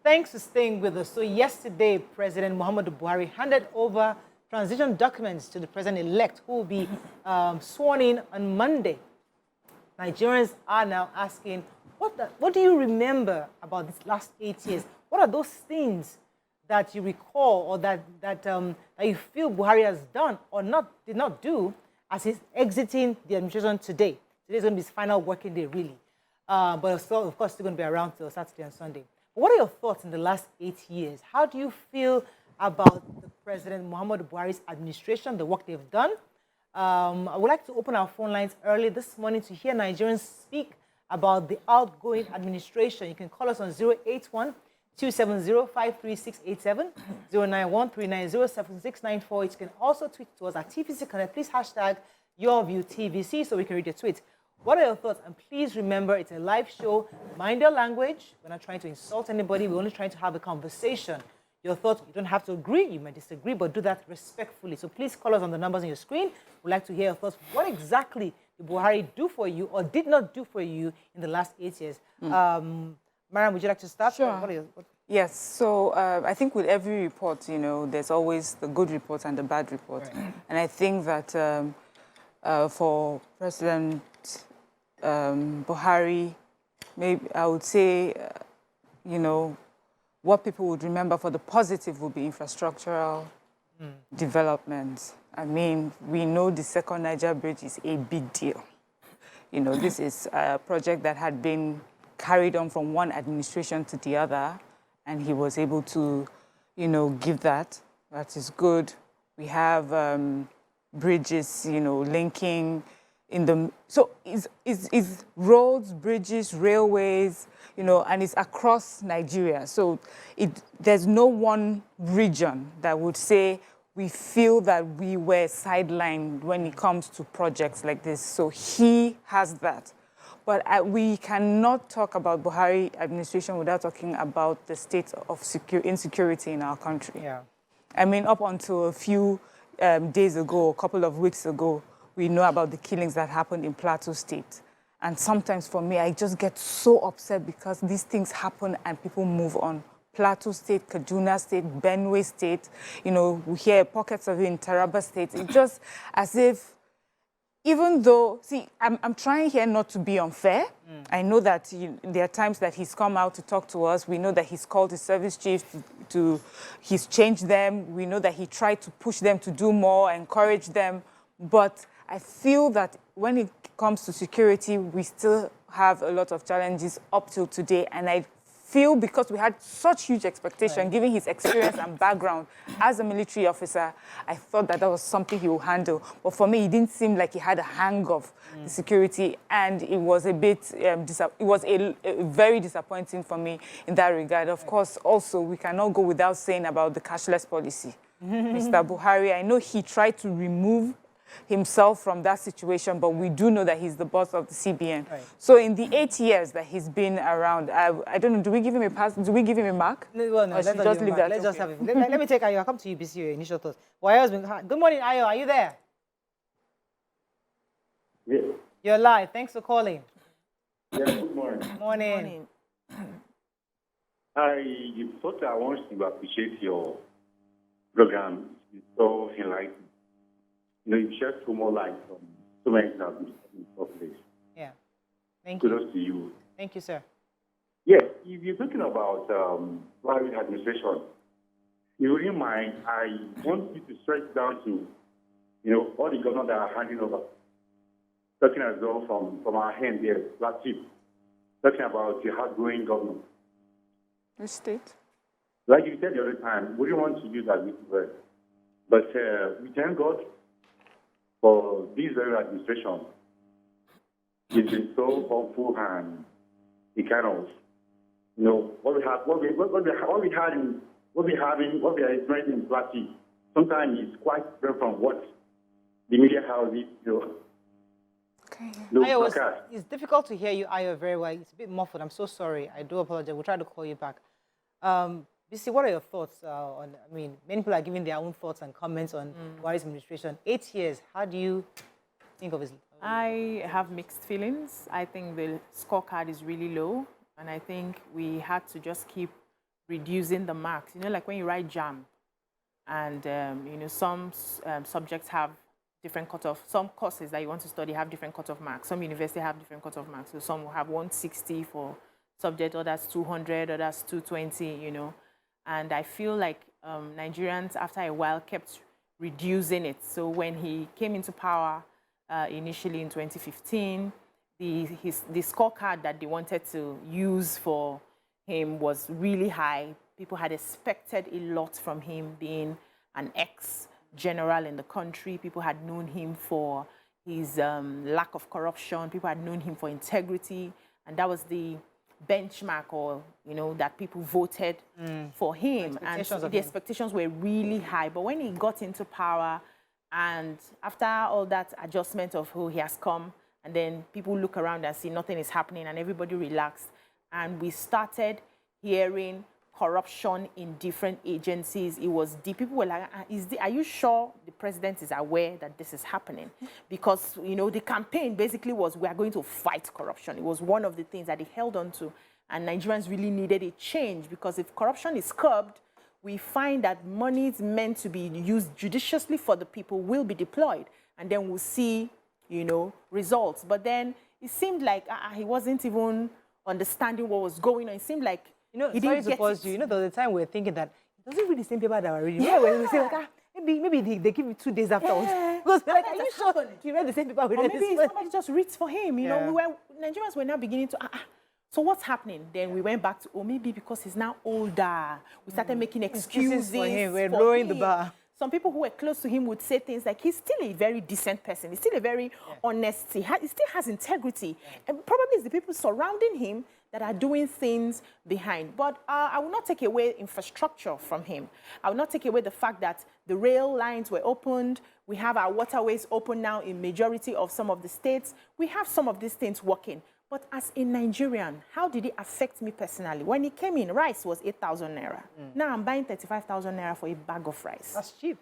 Thanks for staying with us. So yesterday, President Muhammadu Buhari handed over transition documents to the president-elect, who will be sworn in on Monday. Nigerians are now asking, what do you remember about these last 8 years? What are those things that you recall or that you feel Buhari has done or did not do as he's exiting the administration today? Today's going to be his final working day, really. But of course, still going to be around till Saturday and Sunday. But what are your thoughts in the last 8 years? How do you feel about the President Muhammadu Buhari's administration, the work they've done? I would like to open our phone lines early this morning to hear Nigerians speak about the outgoing administration. You can call us on 081-270-53687, 091-390-7694. You can also tweet to us at TVC Connect. Please hashtag YourViewTVC so we can read your tweet. What are your thoughts? And please remember, it's a live show. Mind your language. We're not trying to insult anybody. We're only trying to have a conversation. Your thoughts, you don't have to agree. You may disagree, but do that respectfully. So please call us on the numbers on your screen. We'd like to hear your thoughts. What exactly did Buhari do for you or did not do for you in the last 8 years? Mariam, would you like to start? Sure. Yes. So I think with every report, there's always the good report and the bad report. Right. And I think that for President Buhari, maybe I would say, what people would remember for the positive would be infrastructural development. I mean, we know the second Niger bridge is a big deal. This is a project that had been carried on from one administration to the other, and he was able to, give that. That is good. We have bridges, linking so is roads, bridges, railways, and it's across Nigeria. So there's no one region that would say we feel that we were sidelined when it comes to projects like this. So he has that. But we cannot talk about Buhari administration without talking about the state of insecurity in our country. Yeah. I mean, up until a few days ago, a couple of weeks ago, we know about the killings that happened in Plateau State. And sometimes for me, I just get so upset because these things happen and people move on. Plateau State, Kaduna State, Benue State, we hear pockets of it in Taraba State. It's just as if, even though, see, I'm trying here not to be unfair. I know that there are times that he's come out to talk to us. We know that he's called his service chiefs he's changed them. We know that he tried to push them to do more, encourage them. But I feel that when it comes to security, we still have a lot of challenges up till today. And I feel because we had such huge expectation, given his experience and background as a military officer, I thought that was something he would handle. But for me, it didn't seem like he had a hang of the security, and it was a bit, it was a very disappointing for me in that regard. Of course, also, we cannot go without saying about the cashless policy. Mr. Buhari, I know he tried to remove himself from that situation, but we do know that he's the boss of the CBN. Right. So in the 8 years that he's been around, I don't know, do we give him a pass? Do we give him a mark? No, well, no, let's just leave that. Let's just have it. Let me take Ayo. I'll come to you, BC, your initial thoughts. Good morning, Ayo. Are you there? Yes. You're live. Thanks for calling. Yes, good morning. Morning. I thought I want to appreciate your program. It's so enlightening. You shed so more light on so many things in the population. Yeah. Thank you. Kudos to you. Thank you, sir. Yes, if you're talking about private administration, if you wouldn't mind, I want you to stretch down to, all the government that are handing over. Talking as well from our hand here, last week. Talking about the hard-growing government. Which state? Like you said the other time, we don't want to use that word. But we thank God for this very administration. It's been so helpful, and it kind of, what we are experiencing in Plateau, sometimes it's quite different from what the media houses, Okay. Ayo, it's difficult to hear you, Ayo, very well. It's a bit muffled. I'm so sorry. I do apologize. We'll try to call you back. BC, what are your thoughts many people are giving their own thoughts and comments on Buhari's administration. 8 years, how do you think of his? I have mixed feelings. I think the scorecard is really low, and I think we had to just keep reducing the marks. You know, like when you write JAM, and you know, some subjects have different cutoff. Some courses that you want to study have different cutoff marks. Some universities have different cutoff marks. So some will have 160 for subject, others 200, others 220. You know, and I feel like Nigerians, after a while, kept reducing it. So when he came into power initially in 2015, the scorecard that they wanted to use for him was really high. People had expected a lot from him, being an ex-general in the country. People had known him for his lack of corruption. People had known him for integrity. And that was the benchmark, or, you know, that people voted for him. And so the expectations were really high. But when he got into power, and after all that adjustment of who he has come, and then people look around and see nothing is happening, and everybody relaxed, and we started hearing corruption in different agencies. It was deep. People were like, are you sure the president is aware that this is happening? Because, you know, the campaign basically was, we are going to fight corruption. It was one of the things that he held on to. And Nigerians really needed a change, because if corruption is curbed, we find that monies meant to be used judiciously for the people will be deployed. And then we'll see, you know, results. But then it seemed like he wasn't even understanding what was going on. It seemed like, you know, sorry to pause you. You know, there was a time we were thinking that it doesn't read the same paper that we're reading. Yeah. We say like, maybe they give you 2 days afterwards. Yeah. Because like, are you sure he read the same paper we read? Or maybe somebody just reads for him. You know, Nigerians were now beginning to. So what's happening? Then we went back to, maybe because he's now older, we started making excuses for him. We're lowering the bar. Some people who were close to him would say things like, he's still a very decent person. He's still a very honest. He still has integrity. And probably it's the people surrounding him that are doing things behind. But I will not take away infrastructure from him. I will not take away the fact that the rail lines were opened. We have our waterways open now in majority of some of the states. We have some of these things working. But as a Nigerian, how did it affect me personally? When he came in, rice was 8,000 naira. Now I'm buying 35,000 naira for a bag of rice. That's cheap.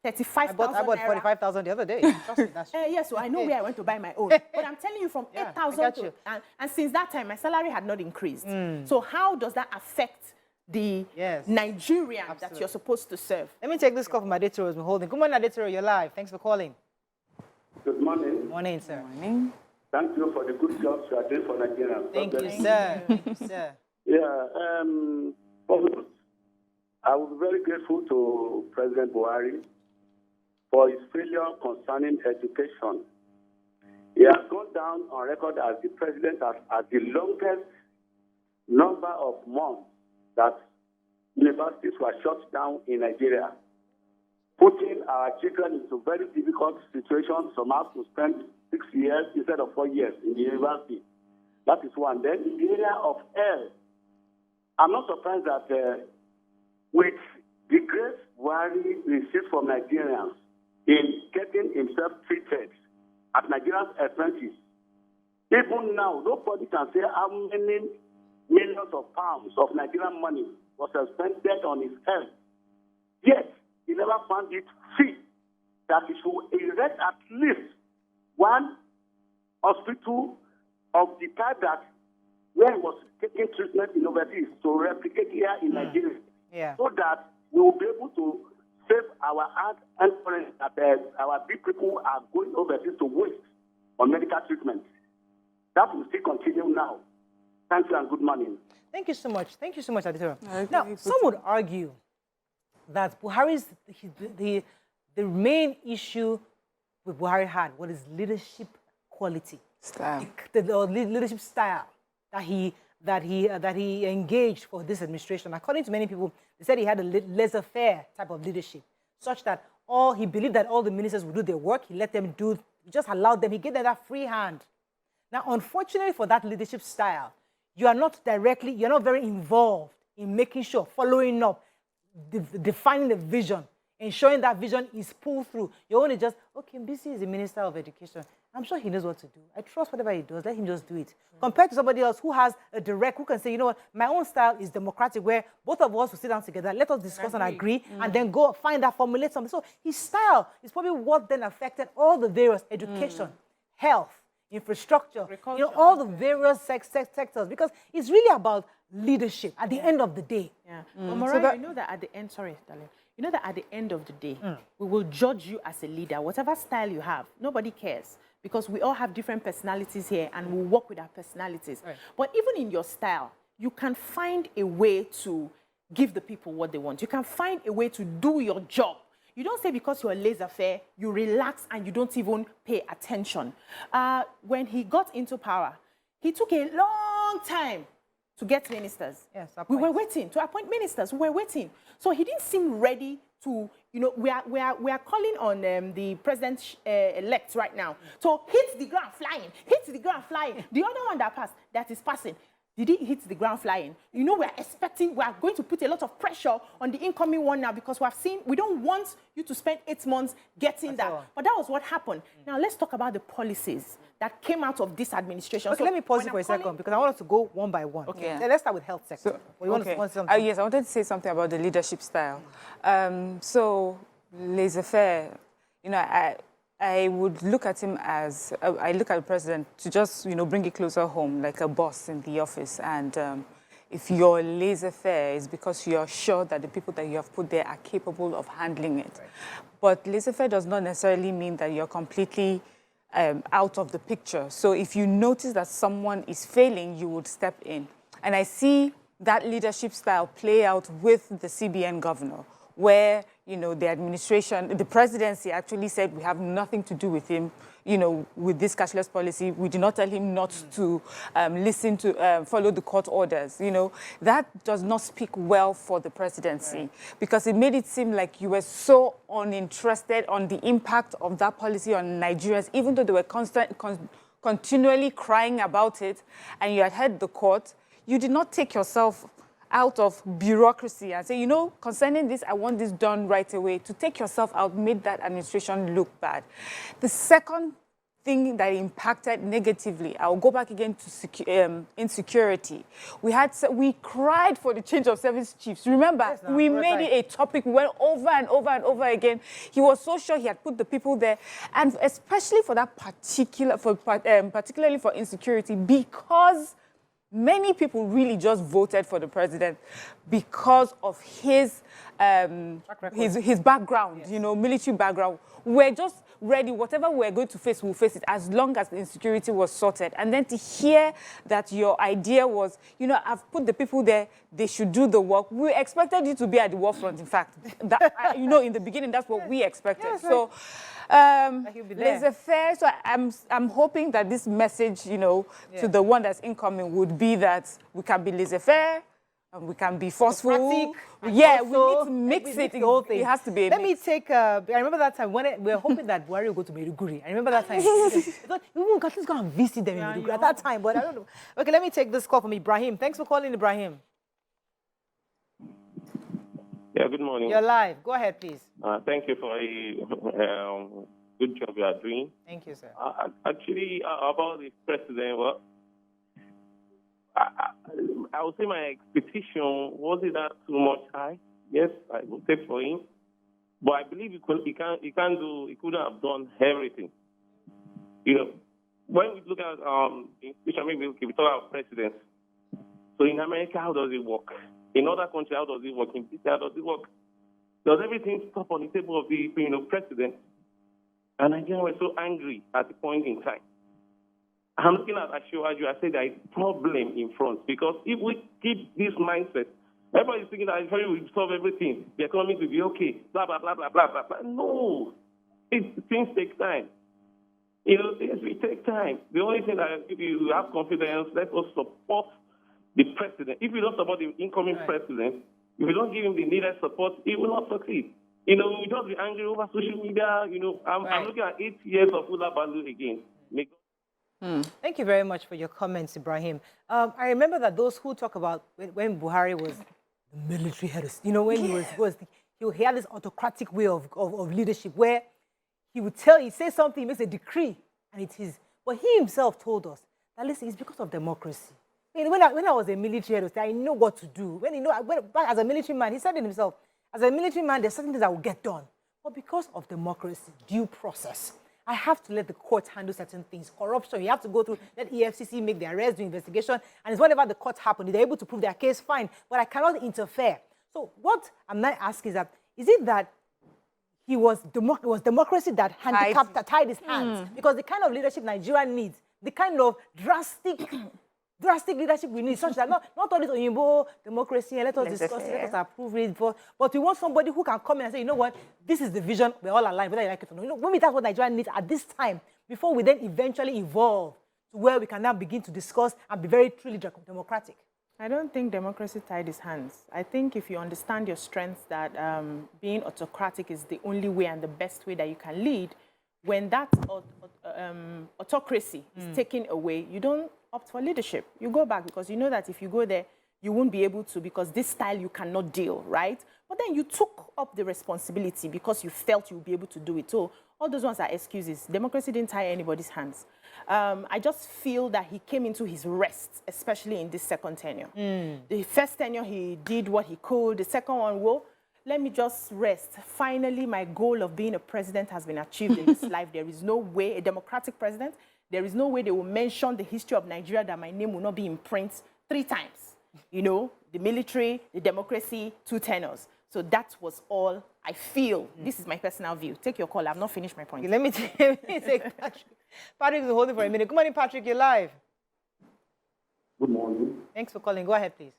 35,000 I bought 45,000 the other day. Trust me, that's cheap. Yes, so I know where I went to buy my own. But I'm telling you, from 8,000 to... And since that time, my salary had not increased. So how does that affect the Nigerian that you're supposed to serve? Let me take this call from Adetoro who's been holding. Good morning, Adetoro. You're live. Thanks for calling. Good morning. Morning, sir. Good morning. Thank you for the good job you are doing for Nigerians. Thank you, sir. Thank you, sir. I was very grateful to President Buhari for his failure concerning education. He has gone down on record as the president as the longest number of months that universities were shut down in Nigeria, putting our children into very difficult situations. Some have to spend 6 years instead of 4 years in the university. That is one. Then in the area of health, I'm not surprised that with the grace Buhari received from Nigerians in getting himself treated at Nigeria's expenses, even now, nobody can say how many millions of pounds of Nigerian money was expended on his health. Yet, he never found it fit that he should erect at least one hospital of the type that where he was taking treatment in overseas to replicate here in Nigeria, so that we will be able to save our art and foreign that our big people are going overseas to waste on medical treatment. That will still continue now. Thank you and good morning. Thank you so much. Thank you so much, Aditya. Now, some would argue that Buhari's the main issue with Buhari had was his leadership quality, the leadership style that he engaged for this administration. According to many people, they said he had a laissez-faire type of leadership, such that he believed that all the ministers would do their work. He let them do, he just allowed them. He gave them that free hand. Now, unfortunately for that leadership style, you're not very involved in making sure, following up, defining the vision, ensuring that vision is pulled through. You're only just, okay, Mbisi is the Minister of Education. I'm sure he knows what to do. I trust whatever he does. Let him just do it. Compared to somebody else who has a direct, who can say, you know what, my own style is democratic, where both of us will sit down together, let us discuss and agree, and then go find that, formulate something. So his style is probably what then affected all the various education, health, infrastructure, Agriculture. all the various sectors, because it's really about leadership at the end of the day. Yeah. But Mariah, you know that at the end, sorry, darling, you know that at the end of the day, we will judge you as a leader, whatever style you have. Nobody cares, because we all have different personalities here and we work with our personalities. Right. But even in your style, you can find a way to give the people what they want. You can find a way to do your job. You don't say because you're laissez-faire, you relax and you don't even pay attention. When he got into power, he took a long time to get ministers. Yes, we were waiting to appoint ministers. We were waiting. So he didn't seem ready to, we are calling on the president-elect right now to hit the ground flying, hit the ground flying. The other one that passed, that is passing, did he hit the ground flying? We are going to put a lot of pressure on the incoming one now, because we don't want you to spend 8 months getting that. But that was what happened. Now let's talk about the policies that came out of this administration. Okay, so let me pause you for a second, because I want us to go one by one. Okay. Yeah. Let's start with health sector. Yes, I wanted to say something about the leadership style. So laissez-faire, I would look at him as, I look at the president to just, bring it closer home, like a boss in the office. And if you're laissez-faire, it's because you're sure that the people that you have put there are capable of handling it. Right. But laissez-faire does not necessarily mean that you're completely out of the picture. So if you notice that someone is failing, you would step in. And I see that leadership style play out with the CBN governor, where, the administration, the presidency actually said we have nothing to do with him, with this cashless policy. We did not tell him not to follow the court orders. That does not speak well for the presidency, because it made it seem like you were so uninterested on the impact of that policy on Nigerians, even though they were continually crying about it, and you had heard the court. You did not take yourself out of bureaucracy and say, concerning this, I want this done right away. To take yourself out made that administration look bad. The second thing that impacted negatively, I'll go back again to insecurity. We cried for the change of service chiefs. Remember, we made it a topic, went over and over and over again. He was so sure he had put the people there, and especially for that particularly for insecurity, because many people really just voted for the president because of his background, military background. We're just ready. Whatever we're going to face, we'll face it, as long as the insecurity was sorted. And then to hear that your idea was, I've put the people there, they should do the work. We expected you to be at the war front, in fact. In the beginning, that's what we expected. Yes, so, laissez-faire. So I'm hoping that this message, to the one that's incoming would be that we can be laissez-faire, and we can be forceful. Yeah, we need to mix it. The whole thing. It has to be. Let me take. I remember that time when we were hoping that Buhari would go to Maiduguri. I remember that time. I thought we won't at least go and visit them in Maiduguri at that time, but I don't know. Okay, let me take this call from Ibrahim. Thanks for calling, Ibrahim. Yeah, good morning. You're live. Go ahead, please. Thank you for a good job you are doing. Thank you, sir. Actually, about the president, I would say my expectation wasn't that too much high. Yes, I would take for him, but I believe he couldn't have done everything. When we look at we talk about presidents. So in America, how does it work? In other countries, how does it work? In Britain, how does it work? Does everything stop on the table of the president? And Nigerians were so angry at the point in time. I'm looking at Ashwaju, I say there is a problem in front, because if we keep this mindset, everybody is thinking that if we will solve everything, the economy will be okay, blah, blah, blah, blah, blah, blah, blah. No. Things take time. Things will take time. The only thing that if you have confidence, let us support the president. If you don't support the incoming president, if you don't give him the needed support, he will not succeed. We just be angry over social media. I'm looking at 8 years of Ula Balu again. Thank you very much for your comments, Ibrahim. I remember that those who talk about when Buhari was the military head, when he had this autocratic way of leadership where he would say something, he makes a decree, and it is. But he himself told us that, listen, it's because of democracy. When I was a military head, I know what to do. As a military man, he said it himself, as a military man, there's certain things that will get done. But because of democracy, due process, I have to let the court handle certain things. Corruption, you have to go through, let EFCC make their arrest, do investigation, and it's whatever the court happened. If they're able to prove their case, fine. But I cannot interfere. So what I'm not asking is that, is it that it was democracy that tied his hands? Because the kind of leadership Nigeria needs, the kind of drastic leadership we need, such that not all this Oyinbo democracy, and let us discuss it, let us approve it, but we want somebody who can come in and say, you know what, this is the vision, we're all aligned, whether you like it or not. You know, maybe that's what Nigeria needs at this time, before we then eventually evolve to where we can now begin to discuss and be very truly democratic. I don't think democracy tied his hands. I think if you understand your strengths, that being autocratic is the only way and the best way that you can lead, when that autocracy is taken away, you don't opt for leadership. You go back because you know that if you go there, you won't be able to, because this style you cannot deal, right? But then you took up the responsibility because you felt you'll be able to do it. So all those ones are excuses. Democracy didn't tie anybody's hands. I just feel that he came into his rest, especially in this second tenure. The first tenure, he did what he could. The second one, well, let me just rest. Finally, my goal of being a president has been achieved in this life. There is no way, a democratic president, there is no way they will mention the history of Nigeria that my name will not be in print 3 times. You know, the military, the democracy, 2 tenures. So that was all I feel. This is my personal view. Take your call. I've not finished my point. Let me take Patrick. Patrick is holding for a minute. Good morning, Patrick. You're live. Good morning. Thanks for calling. Go ahead, please.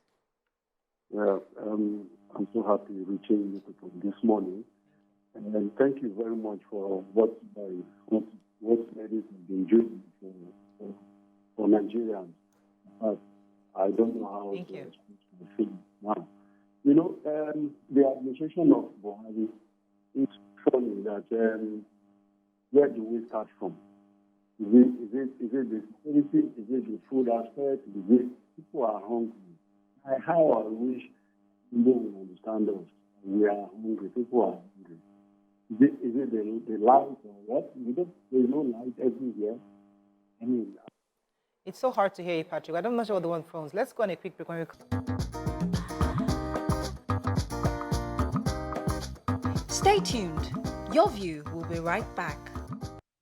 Yeah, I'm so happy reaching you people this morning. And thank you very much for what ladies have been doing for Nigerians. But I don't know how Thank you. feel now. You know, the administration of Buhari, it's funny that where do we start from? Is it the security? Is it the food aspect? People are hungry. How I wish people will understand us. We are hungry. People are hungry. Is it the light or what? There's no light everywhere. I mean, It's so hard to hear you, Patrick. I'm not sure what the one phones. Let's go on a quick break. Stay tuned. Your View will be right back.